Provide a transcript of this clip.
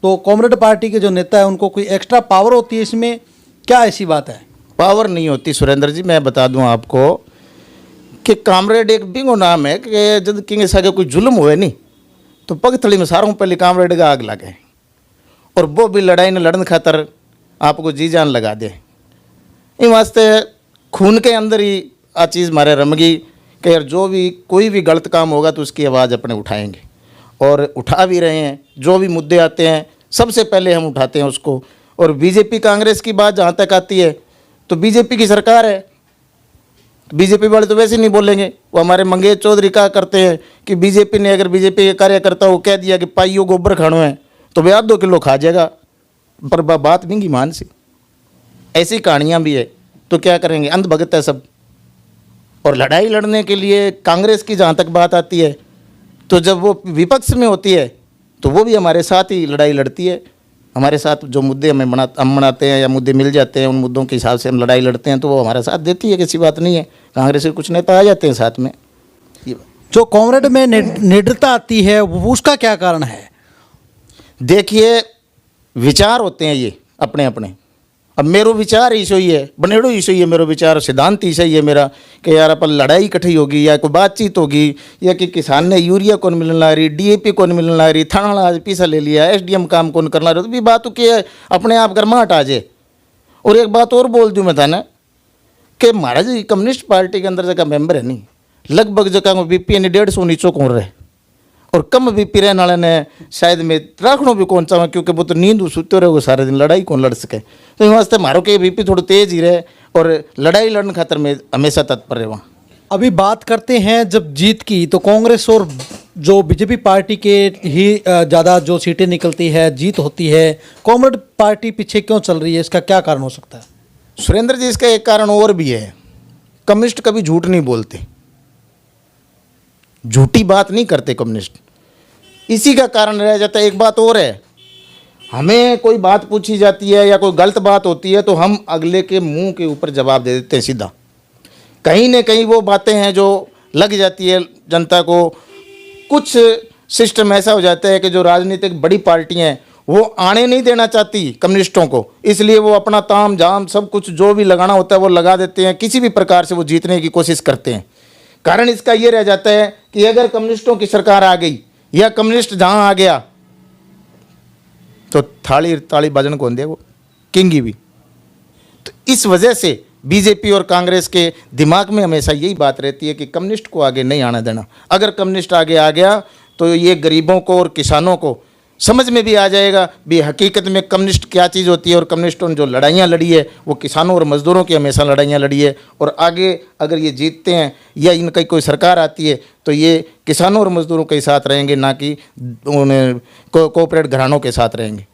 तो comrade party के जो नेता है उनको कोई एक्स्ट्रा पावर होती है इसमें, क्या ऐसी बात है? पावर नहीं होती सुरेंद्र जी, मैं बता दूं आपको कि कामरेड एक बिंगो नाम है कि जब किंग सागे कोई जुल्म हुए नहीं तो पगथली में सारों पहले कामरेड का आग लगे और वो भी लड़ाई न लड़न खातर आपको जी जान लगा दे। इन वास्ते खून के अंदर ही आ चीज़ मारे रमगी कि यार जो भी कोई भी गलत काम होगा तो उसकी आवाज़ अपने उठाएंगे और उठा भी रहे हैं। जो भी मुद्दे आते हैं सबसे पहले हम उठाते हैं उसको। और बीजेपी कांग्रेस की बात जहाँ तक आती है तो बीजेपी की सरकार है, बीजेपी वाले तो वैसे नहीं बोलेंगे। वो हमारे मंगेश चौधरी कहा करते हैं कि बीजेपी ने अगर बीजेपी के कार्यकर्ता को कह दिया कि पाइयो गोबर खानो है तो वे 2 किलो खा जाएगा, पर बात नहीं मान सी। ऐसी कहानियाँ भी है तो क्या करेंगे, अंधभगत है सब। और लड़ाई लड़ने के लिए कांग्रेस की जहाँ तक बात आती है तो जब वो विपक्ष में होती है तो वो भी हमारे साथ ही लड़ाई लड़ती है। हमारे साथ जो मुद्दे हम मनाते हैं या मुद्दे मिल जाते हैं उन मुद्दों के हिसाब से हम लड़ाई लड़ते हैं तो वो हमारा साथ देती है, किसी बात नहीं है। कांग्रेस के कुछ नेता आ जाते हैं साथ में। जो कॉमरेड में निडरता आती है वो उसका क्या कारण है? देखिए, विचार होते हैं ये अपने अपने। अब मेरो विचार ईसो ही है, बनेड़ो ईसो ही है मेरो विचार, सिद्धांत ईसा ही है मेरा कि यार अपन लड़ाई इकट्ठी होगी या कोई बातचीत होगी या कि किसान ने यूरिया कौन मिलना रही, डीएपी कौन मिलना रही, थाना आज पैसा ले लिया, एसडीएम काम कौन करना रही, तो भी बात की है अपने आप गर्माहट आ जाए। और एक बात और बोल दूँ मैं था ना कि महाराज कम्युनिस्ट पार्टी के अंदर जगह मेंबर है नहीं, लगभग जगह बीपी यानी 150 नीचो कौन रहे और कम बीपी रहने वाले ने शायद मैं रखना भी कौन चाहूँ क्योंकि वो तो नींद सुते रहे सारे दिन, लड़ाई कौन लड़ सके। तो इन वास्ते मारो के बीपी थोड़ा तेज ही रहे और लड़ाई लड़ने खातर में हमेशा तत्पर रहे। वहाँ अभी बात करते हैं जब जीत की तो कांग्रेस और जो बीजेपी पार्टी के ही ज़्यादा जो सीटें निकलती है, जीत होती है, कॉमरेड पार्टी पीछे क्यों चल रही है, इसका क्या कारण हो सकता है? सुरेंद्र जी, इसका एक कारण और भी है। कम्युनिस्ट कभी झूठ नहीं बोलते, झूठी बात नहीं करते कम्युनिस्ट, इसी का कारण रह जाता है। एक बात और है, हमें कोई बात पूछी जाती है या कोई गलत बात होती है तो हम अगले के मुंह के ऊपर जवाब दे देते हैं सीधा। कहीं न कहीं वो बातें हैं जो लग जाती है जनता को। कुछ सिस्टम ऐसा हो जाता है कि जो राजनीतिक बड़ी पार्टियां हैं वो आने नहीं देना चाहती कम्युनिस्टों को, इसलिए वो अपना ताम झाम सब कुछ जो भी लगाना होता है वो लगा देते हैं, किसी भी प्रकार से वो जीतने की कोशिश करते हैं। कारण इसका ये रह जाता है कि अगर कम्युनिस्टों की सरकार आ गई या कम्युनिस्ट जहाँ आ गया तो थाली ताली बजन कौन दे, वो किंगी भी। तो इस वजह से बीजेपी और कांग्रेस के दिमाग में हमेशा यही बात रहती है कि कम्युनिस्ट को आगे नहीं आने देना। अगर कम्युनिस्ट आगे आ गया तो ये गरीबों को और किसानों को समझ में भी आ जाएगा भी हकीकत में कम्युनिस्ट क्या चीज़ होती है। और कम्युनिस्टों ने जो लड़ाइयाँ लड़ी है वो किसानों और मज़दूरों की हमेशा लड़ाइयाँ लड़ी है। और आगे अगर ये जीतते हैं या इनकी कोई सरकार आती है तो ये किसानों और मज़दूरों के साथ रहेंगे, ना कि कोऑपरेट घरानों के साथ रहेंगे।